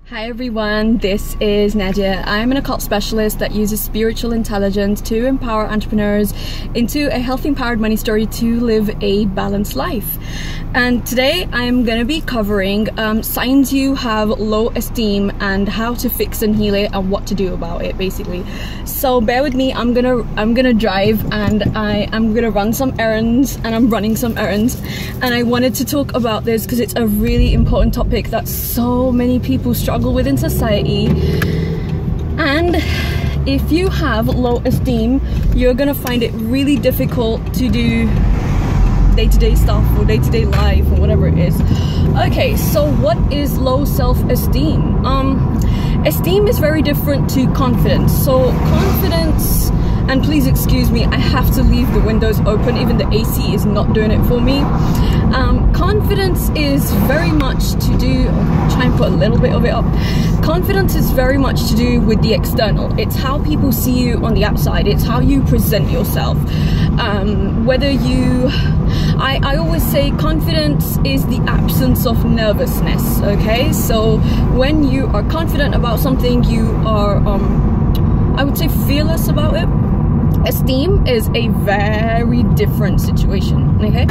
Hi everyone, this is Nadia. I'm an occult specialist that uses spiritual intelligence to empower entrepreneurs into a healthy, empowered money story to live a balanced life. And today I'm going to be covering signs you have low esteem and how to fix and heal it and what to do about it, basically. So bear with me. I'm gonna drive and I'm gonna run some errands, and I'm running some errands, and I wanted to talk about this because it's a really important topic that so many people struggle with in society. And if you have low esteem, you're gonna find it really difficult to do day-to-day stuff or day-to-day life or whatever it is. Okay, so what is low self-esteem? Esteem is very different to confidence. So confidence, and please excuse me, I have to leave the windows open, even the AC is not doing it for me. Confidence is very much to do, I'll try and put a little bit of it up. Confidence is very much to do with the external. It's how people see you on the outside. It's how you present yourself. Whether you, I always say confidence is the absence of nervousness, okay? So when you are confident about something, you are, I would say, fearless about it. Esteem is a very different situation, okay?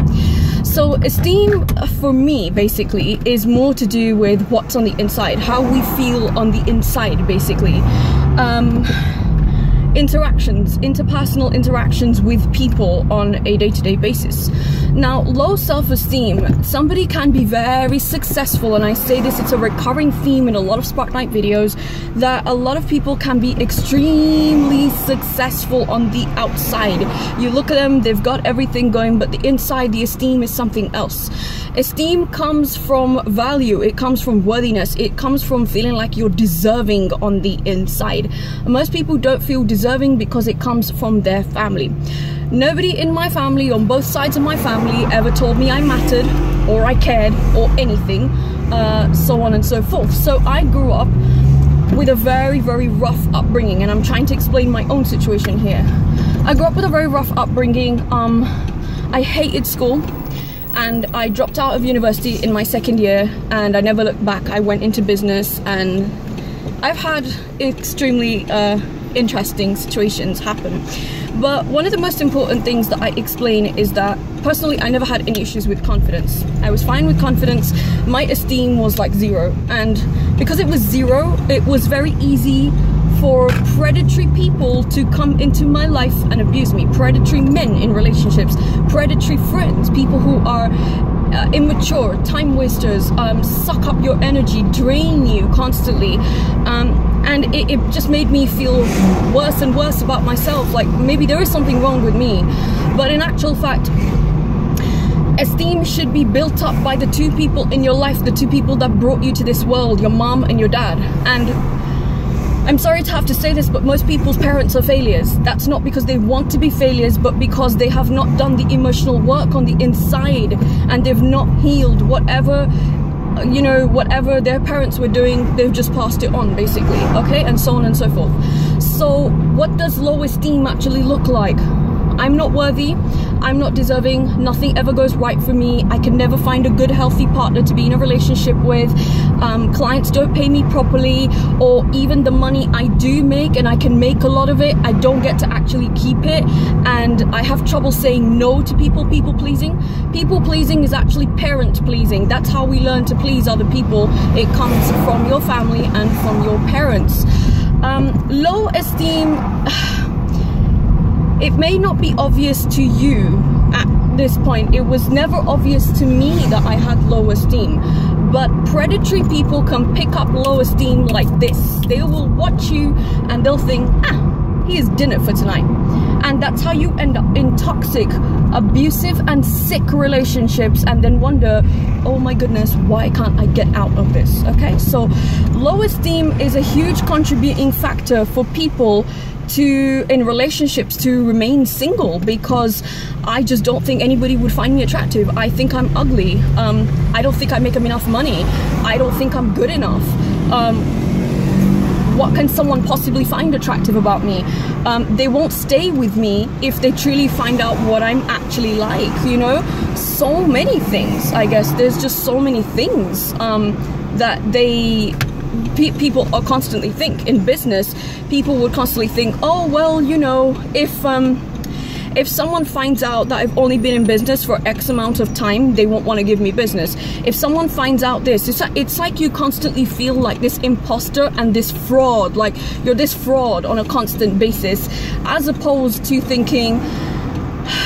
So esteem for me basically is more to do with what's on the inside, how we feel on the inside, basically. Interactions, interpersonal interactions with people on a day-to-day basis. Now, low self-esteem, somebody can be very successful, and I say this, it's a recurring theme in a lot of Spartanite videos, that a lot of people can be extremely successful on the outside. You look at them, they've got everything going, but the inside, the esteem is something else. Esteem comes from value, it comes from worthiness, it comes from feeling like you're deserving on the inside. Most people don't feel deserving because it comes from their family. Nobody in my family, on both sides of my family, ever told me I mattered or I cared or anything, so on and so forth. So I grew up with a very, very rough upbringing, and I'm trying to explain my own situation here. I grew up with a very rough upbringing. I hated school, and I dropped out of university in my second year, and I never looked back. I went into business, and I've had extremely interesting situations happen. But one of the most important things that I explain is that personally I never had any issues with confidence. I was fine with confidence. My esteem was like zero, and because it was zero, it was very easy for predatory people to come into my life and abuse me. Predatory men in relationships, predatory friends, people who are immature, time wasters, suck up your energy, drain you constantly, and it just made me feel worse and worse about myself, like maybe there is something wrong with me. But in actual fact, esteem should be built up by the two people in your life, the two people that brought you to this world, your mom and your dad. And I'm sorry to have to say this, but most people's parents are failures. That's not because they want to be failures, but because they have not done the emotional work on the inside, and they've not healed whatever, you know, whatever their parents were doing, they've just passed it on, basically, okay? And so on and so forth. So what does low esteem actually look like? I'm not worthy, I'm not deserving, nothing ever goes right for me, I can never find a good healthy partner to be in a relationship with, clients don't pay me properly, or even the money I do make, and I can make a lot of it, I don't get to actually keep it, and I have trouble saying no to people. People pleasing is actually parent pleasing. That's how we learn to please other people. It comes from your family and from your parents. Low esteem, it may not be obvious to you at this point. It was never obvious to me that I had low esteem. But predatory people can pick up low esteem like this. They will watch you and they'll think, here's dinner for tonight. And that's how you end up in toxic, abusive and sick relationships, and then wonder, oh my goodness, why can't I get out of this? Okay, so low esteem is a huge contributing factor for people in relationships to remain single, because I just don't think anybody would find me attractive. I think I'm ugly. I don't think I make enough money. I don't think I'm good enough. What can someone possibly find attractive about me? They won't stay with me if they truly find out what I'm actually like, you know? So many things, I guess. There's just so many things that they people are constantly think in business, people would constantly think, oh well, you know, if someone finds out that I've only been in business for X amount of time, they won't want to give me business. If someone finds out this, it's like you constantly feel like this imposter and this fraud, like you're this fraud on a constant basis, as opposed to thinking,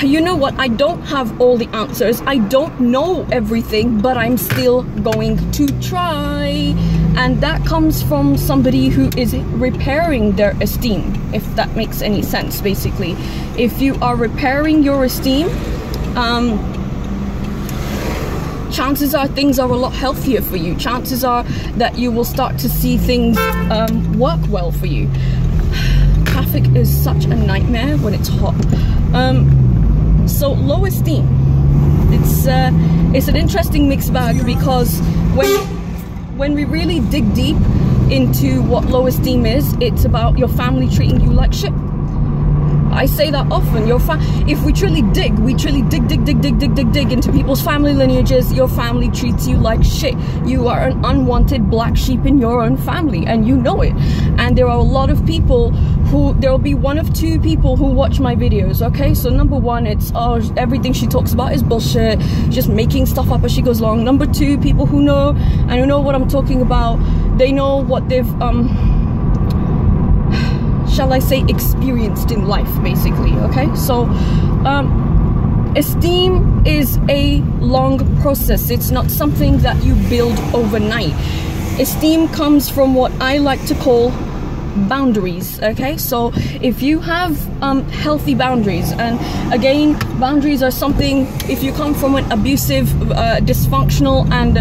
you know what, I don't have all the answers, I don't know everything, but I'm still going to try. And that comes from somebody who is repairing their esteem, if that makes any sense. Basically, if you are repairing your esteem, chances are things are a lot healthier for you. Chances are that you will start to see things work well for you. Traffic is such a nightmare when it's hot. So low esteem, it's an interesting mixed bag, because when we really dig deep into what low esteem is, it's about your family treating you like shit. I say that often. If we truly dig into people's family lineages, your family treats you like shit. You are an unwanted black sheep in your own family, and you know it. And there are a lot of people who, there will be one of two people who watch my videos, okay? So number one, it's, oh, everything she talks about is bullshit, just making stuff up as she goes along. Number two, people who know, and who know what I'm talking about. They know what they've shall I say, experienced in life, basically, okay? So esteem is a long process. It's not something that you build overnight. Esteem comes from what I like to call boundaries, okay? So if you have healthy boundaries, and again, boundaries are something, if you come from an abusive, dysfunctional and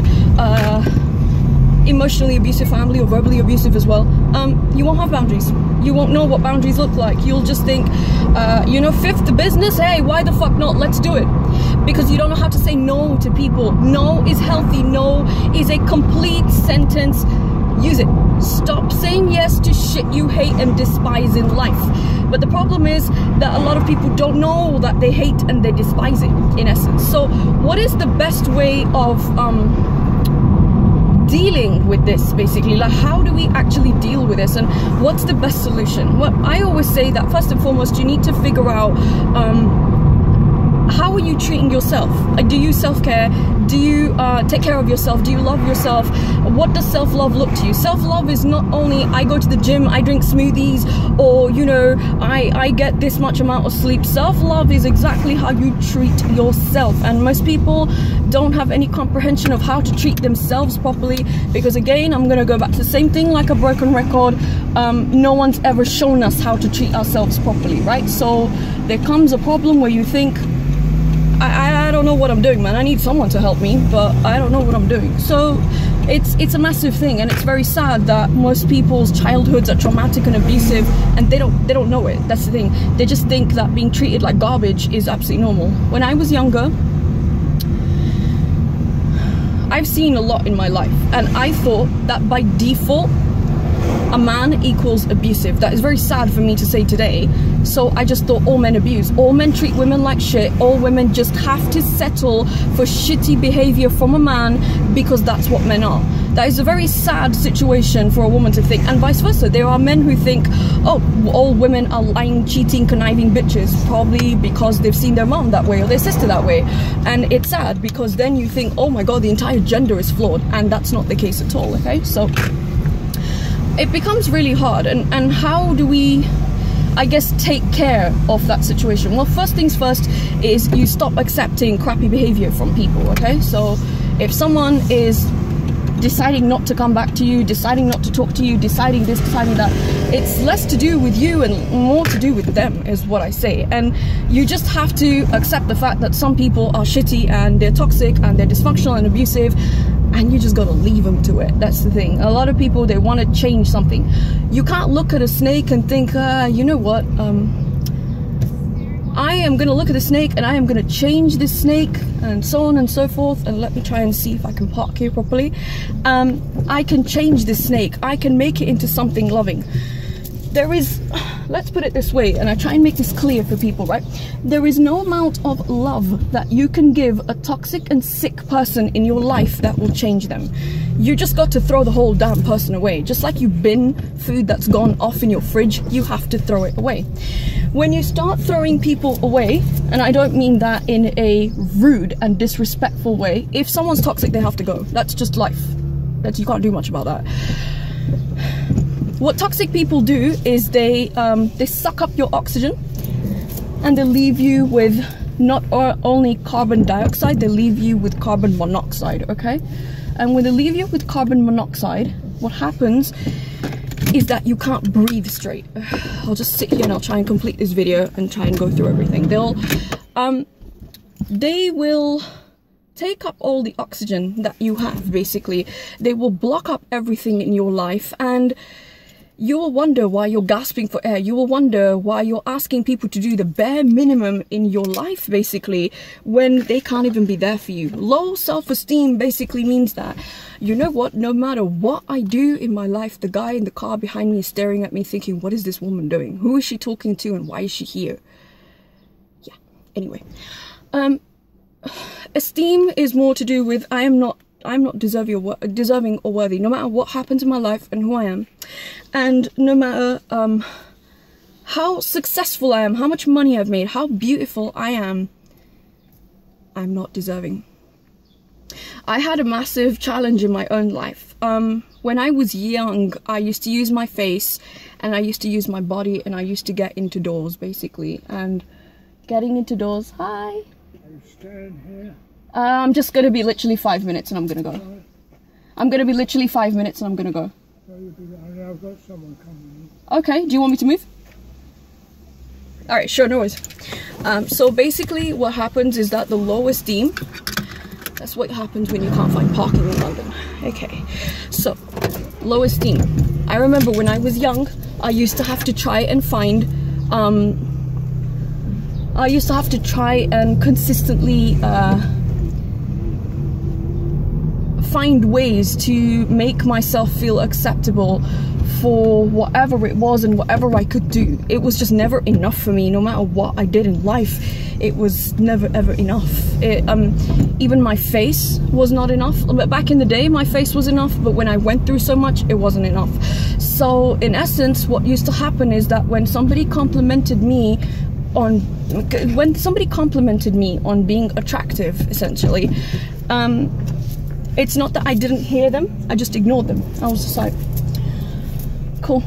emotionally abusive family, or verbally abusive as well, you won't have boundaries. You won't know what boundaries look like. You'll just think, you know, fifth business, hey, why the fuck not, let's do it. Because you don't know how to say no to people. No is healthy. No is a complete sentence. Use it. Stop saying yes to shit you hate and despise in life. But the problem is that a lot of people don't know that they hate and they despise it, in essence. So what is the best way of dealing with this, basically? Like, how do we actually deal with this, and what's the best solution? Well, I always say that first and foremost, you need to figure out how are you treating yourself? Do you self-care? Do you take care of yourself? Do you love yourself? What does self-love look to you? Self-love is not only I go to the gym, I drink smoothies, or, you know, I get this much amount of sleep. Self-love is exactly how you treat yourself, and most people don't have any comprehension of how to treat themselves properly, because again, I'm gonna go back to the same thing like a broken record. No one's ever shown us how to treat ourselves properly, right? So there comes a problem where you think, I don't know what I'm doing, man. I need someone to help me, but I don't know what I'm doing. So it's a massive thing, and it's very sad that most people's childhoods are traumatic and abusive, and they don't know it. That's the thing. They just think that being treated like garbage is absolutely normal. When I was younger, I've seen a lot in my life, and I thought that by default a man equals abusive. That is very sad for me to say today. So I just thought all men abuse, all men treat women like shit, all women just have to settle for shitty behavior from a man because that's what men are. That is a very sad situation for a woman to think, and vice versa. There are men who think, oh, all women are lying, cheating, conniving bitches, probably because they've seen their mom that way or their sister that way. And it's sad, because then you think, oh my god, the entire gender is flawed, and that's not the case at all, okay? So it becomes really hard, and how do we, I guess, take care of that situation? Well, first things first is you stop accepting crappy behavior from people, okay? So if someone is deciding not to come back to you, deciding not to talk to you, deciding this, deciding that, it's less to do with you and more to do with them, is what I say. And you just have to accept the fact that some people are shitty and they're toxic and they're dysfunctional and abusive, and you just gotta leave them to it. That's the thing. A lot of people, they want to change something. You can't look at a snake and think, you know what, I am gonna look at the snake and I am gonna change this snake, and so on and so forth. And let me try and see if I can park here properly. I can change this snake, I can make it into something loving. there is, let's put it this way, and I try and make this clear for people, right? There is no amount of love that you can give a toxic and sick person in your life that will change them. You just got to throw the whole damn person away. Just like you bin food that's gone off in your fridge, you have to throw it away. When you start throwing people away, and I don't mean that in a rude and disrespectful way, if someone's toxic, they have to go. That's just life. You can't do much about that. What toxic people do is they suck up your oxygen, and they leave you with not only carbon dioxide, they leave you with carbon monoxide, okay? And when they leave you with carbon monoxide, what happens is that you can't breathe straight. I'll just sit here and I'll try and complete this video and try and go through everything. They will take up all the oxygen that you have, basically. They will block up everything in your life, and you will wonder why you're gasping for air. You will wonder why you're asking people to do the bare minimum in your life, basically, when they can't even be there for you. Low self-esteem basically means that, you know what, no matter what I do in my life, the guy in the car behind me is staring at me thinking, what is this woman doing? Who is she talking to, and why is she here? Yeah, anyway. Esteem is more to do with I'm not deserving or worthy, no matter what happens in my life and who I am, and no matter how successful I am, how much money I've made, how beautiful I am, I'm not deserving. I had a massive challenge in my own life. When I was young, I used to use my face, and I used to use my body, and I used to get into doors, basically. And getting into doors, hi. Are you staying here? I'm just going to be literally 5 minutes and I'm going to go. I'm going to be literally 5 minutes and I'm going to go. I've got someone coming in. Okay, do you want me to move? Alright, sure, no worries. So basically what happens is that the low esteem, that's what happens when you can't find parking in London. Okay, so low esteem. I remember when I was young, I used to have to try and find, consistently find ways to make myself feel acceptable for whatever it was and whatever I could do. It was just never enough for me. No matter what I did in life, it was never ever enough. Even my face was not enough. But back in the day, my face was enough, but when I went through so much, it wasn't enough. So in essence, what used to happen is that when somebody complimented me on being attractive, essentially, it's not that I didn't hear them, I just ignored them. I was just like, cool,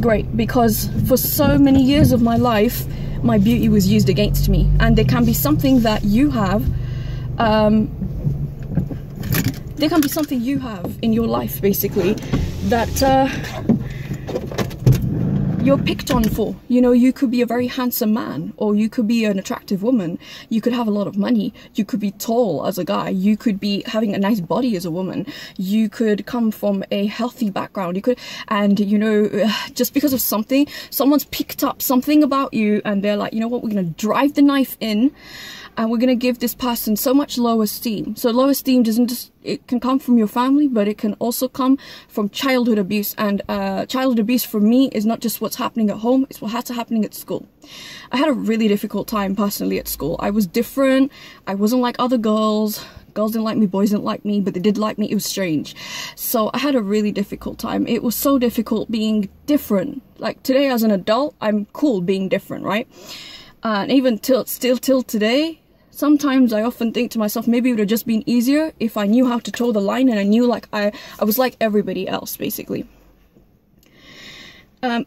great, because for so many years of my life, my beauty was used against me. And there can be something that you have, there can be something you have in your life, basically, that you're picked on for. You know, you could be a very handsome man, or you could be an attractive woman, you could have a lot of money, you could be tall as a guy, you could be having a nice body as a woman, you could come from a healthy background, and you know, just because of something, someone's picked up something about you, and they're like, you know what, we're gonna drive the knife in, and we're gonna give this person so much low esteem. So low esteem doesn't just, it can come from your family, but it can also come from childhood abuse. And childhood abuse for me is not just what's happening at home, it's what's happening at school. I had a really difficult time personally at school. I was different, I wasn't like other girls. Girls didn't like me, boys didn't like me, but they did like me. It was strange. So I had a really difficult time. It was so difficult being different. Like today as an adult, I'm cool being different, right? And even till today, sometimes I often think to myself, maybe it would have just been easier if I knew how to toe the line, and I knew like I was like everybody else, basically.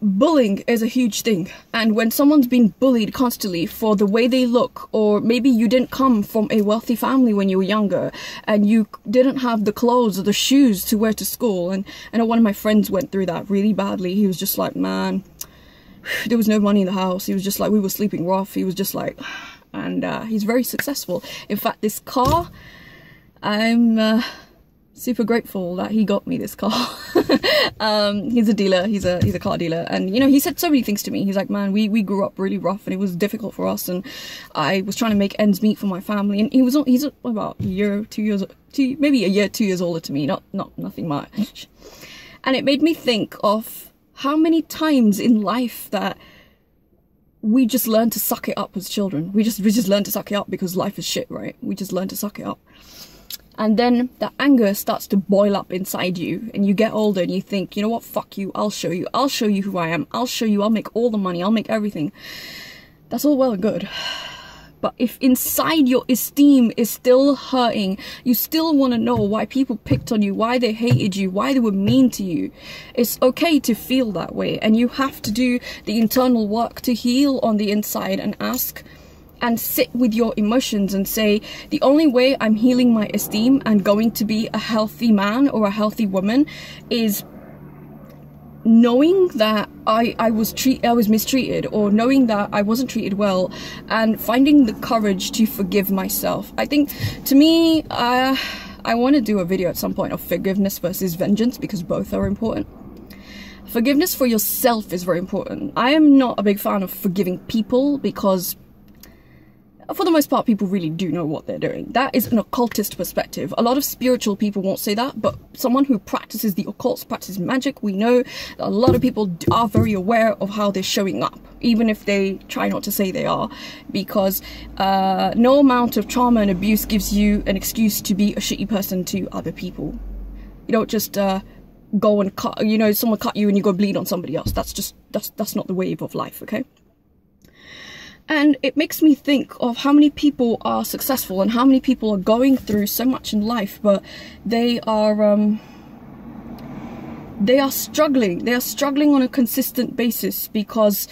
Bullying is a huge thing, and when someone's been bullied constantly for the way they look, or maybe you didn't come from a wealthy family when you were younger, and you didn't have the clothes or the shoes to wear to school, and I know one of my friends went through that really badly. He was just like, man, there was no money in the house. He was just like, we were sleeping rough. He was just like, and he's very successful. In fact, this car, I'm super grateful that he got me this car. He's a dealer, he's a car dealer, and you know, he said so many things to me. He's like, man, we grew up really rough, and it was difficult for us, and I was trying to make ends meet for my family. And he's about a year, 2 years, maybe a year, 2 years older to me, nothing much. And it made me think of how many times in life that we just learn to suck it up as children. We just learn to suck it up because life is shit, right? We just learn to suck it up. And then that anger starts to boil up inside you, and you get older and you think, you know what, fuck you, I'll show you who I am, I'll show you, I'll make all the money, I'll make everything. That's all well and good. But if inside your esteem is still hurting, you still want to know why people picked on you, why they hated you, why they were mean to you, it's okay to feel that way. And you have to do the internal work to heal on the inside and ask and sit with your emotions and say, the only way I'm healing my esteem and going to be a healthy man or a healthy woman is knowing that I was mistreated, or knowing that I wasn't treated well, and finding the courage to forgive myself. I think, to me, I want to do a video at some point of forgiveness versus vengeance, because both are important. Forgiveness for yourself is very important. I am not a big fan of forgiving people, because for the most part, people really do know what they're doing. That is an occultist perspective. A lot of spiritual people won't say that, but someone who practices the occult, practices magic, we know that a lot of people are very aware of how they're showing up, even if they try not to say they are, because no amount of trauma and abuse gives you an excuse to be a shitty person to other people. You don't just go and cut, you know, someone cut you and you go bleed on somebody else. That's not the wave of life, okay? And it makes me think of how many people are successful and how many people are going through so much in life, but they are struggling. They are struggling on a consistent basis, because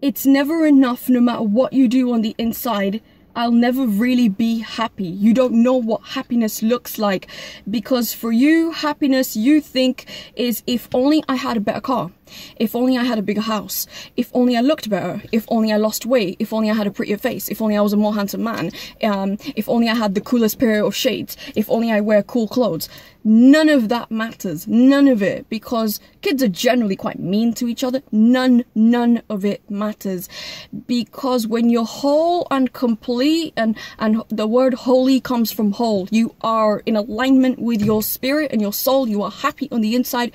it's never enough. No matter what you do on the inside, I'll never really be happy. You don't know what happiness looks like, because for you, happiness, you think, is if only I had a better car, if only I had a bigger house, if only I looked better, if only I lost weight, if only I had a prettier face, if only I was a more handsome man, if only I had the coolest pair of shades, if only I wear cool clothes. None of that matters, none of it, because kids are generally quite mean to each other. None of it matters, because when you're whole and complete, and the word holy comes from whole, you are in alignment with your spirit and your soul, you are happy on the inside,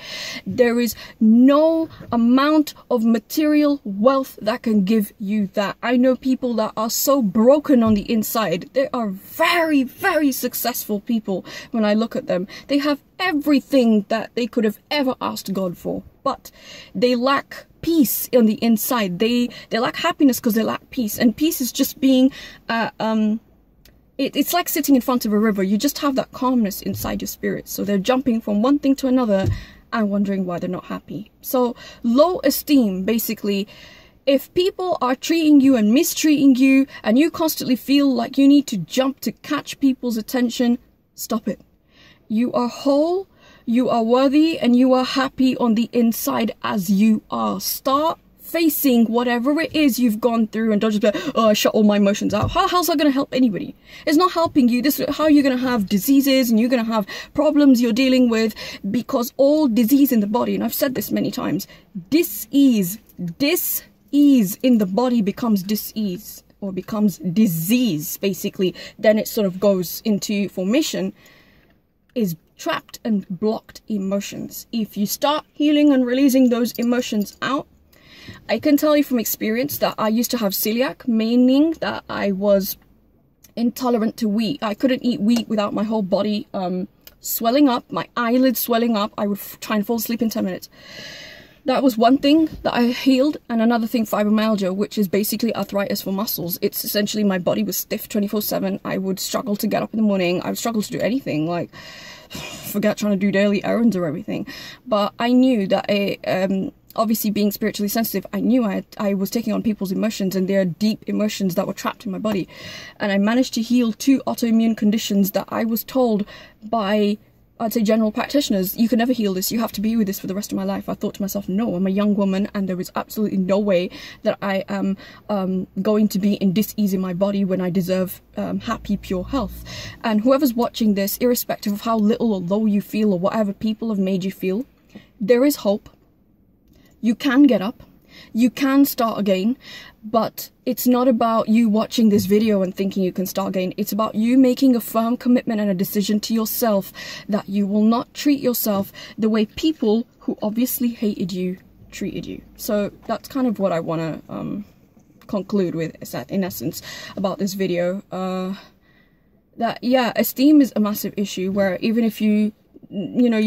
there is no amount of material wealth that can give you that. I know people that are so broken on the inside. They are very, very successful people. When I look at them, they have everything that they could have ever asked God for, but they lack peace on the inside. They lack happiness because they lack peace, and peace is just being it's like sitting in front of a river. You just have that calmness inside your spirit. So they're jumping from one thing to another and wondering why they're not happy. So low esteem, basically, if people are treating you and mistreating you, and you constantly feel like you need to jump to catch people's attention, stop it. You are whole, you are worthy, and you are happy on the inside as you are. Start facing whatever it is you've gone through, and don't just be like, oh, I shut all my emotions out. How's that going to help anybody? It's not helping you. This is how you're going to have diseases, and you're going to have problems you're dealing with, because all disease in the body, and I've said this many times, dis-ease in the body becomes dis-ease, or becomes disease, basically. Then it sort of goes into formation, is trapped and blocked emotions. If you start healing and releasing those emotions out, I can tell you from experience that I used to have celiac, meaning that I was intolerant to wheat. I couldn't eat wheat without my whole body swelling up, my eyelids swelling up. I would try and fall asleep in 10 minutes. That was one thing that I healed. And another thing, fibromyalgia, which is basically arthritis for muscles. It's essentially my body was stiff 24/7. I would struggle to get up in the morning. I would struggle to do anything, like forget trying to do daily errands or everything. But I knew that obviously being spiritually sensitive, I knew I was taking on people's emotions, and there are deep emotions that were trapped in my body. And I managed to heal 2 autoimmune conditions that I was told by, I'd say, general practitioners, you can never heal this, you have to be with this for the rest of my life. I thought to myself, no, I'm a young woman, and there is absolutely no way that I am going to be in dis-ease in my body when I deserve happy, pure health. And whoever's watching this, irrespective of how little or low you feel, or whatever people have made you feel, there is hope. You can get up, you can start again, but it's not about you watching this video and thinking you can start again. It's about you making a firm commitment and a decision to yourself that you will not treat yourself the way people who obviously hated you treated you. So that's kind of what I want to conclude with, is that in essence about this video, that yeah, esteem is a massive issue, where even if you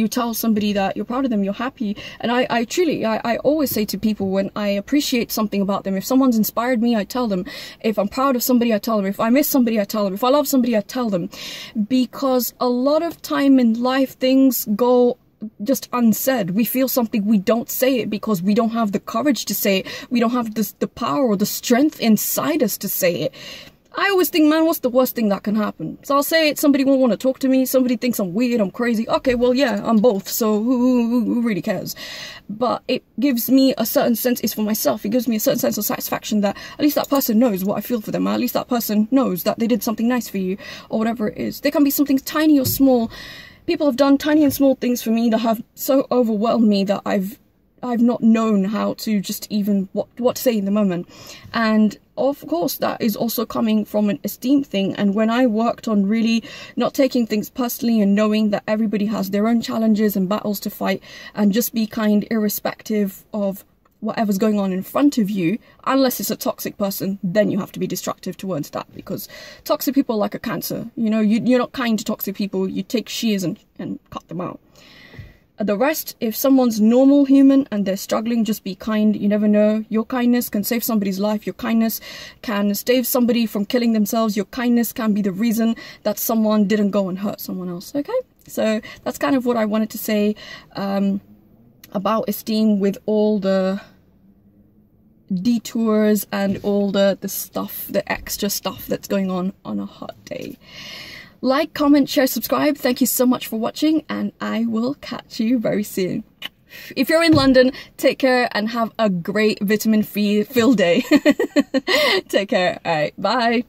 tell somebody that you're proud of them, you're happy. And I truly always say to people, when I appreciate something about them, if someone's inspired me, I tell them. If I'm proud of somebody, I tell them. If I miss somebody, I tell them. If I love somebody, I tell them. Because a lot of time in life, things go just unsaid. We feel something, we don't say it because we don't have the courage to say it. We don't have the power or the strength inside us to say it. I always think, man, what's the worst thing that can happen? So I'll say it, somebody won't want to talk to me, somebody thinks I'm weird, I'm crazy. Okay, well, yeah, I'm both, so who really cares? But it gives me a certain sense, it's for myself, it gives me a certain sense of satisfaction that at least that person knows what I feel for them, at least that person knows that they did something nice for you, or whatever it is. There can be something tiny or small. People have done tiny and small things for me that have so overwhelmed me that I've not known how to just even what to say in the moment. And of course that is also coming from an esteem thing. And when I worked on really not taking things personally and knowing that everybody has their own challenges and battles to fight, and just be kind irrespective of whatever's going on in front of you, unless it's a toxic person, then you have to be destructive towards that, because toxic people are like a cancer. You're not kind to toxic people, you take shears and cut them out. The rest, if someone's normal human and they're struggling, just be kind. You never know. Your kindness can save somebody's life. Your kindness can save somebody from killing themselves. Your kindness can be the reason that someone didn't go and hurt someone else. Okay? So that's kind of what I wanted to say about esteem, with all the detours and all the stuff, the extra stuff that's going on a hot day. Like, comment, share, subscribe. Thank you so much for watching, and I will catch you very soon. If you're in London, take care and have a great vitamin-free filled day. Take care. All right, bye.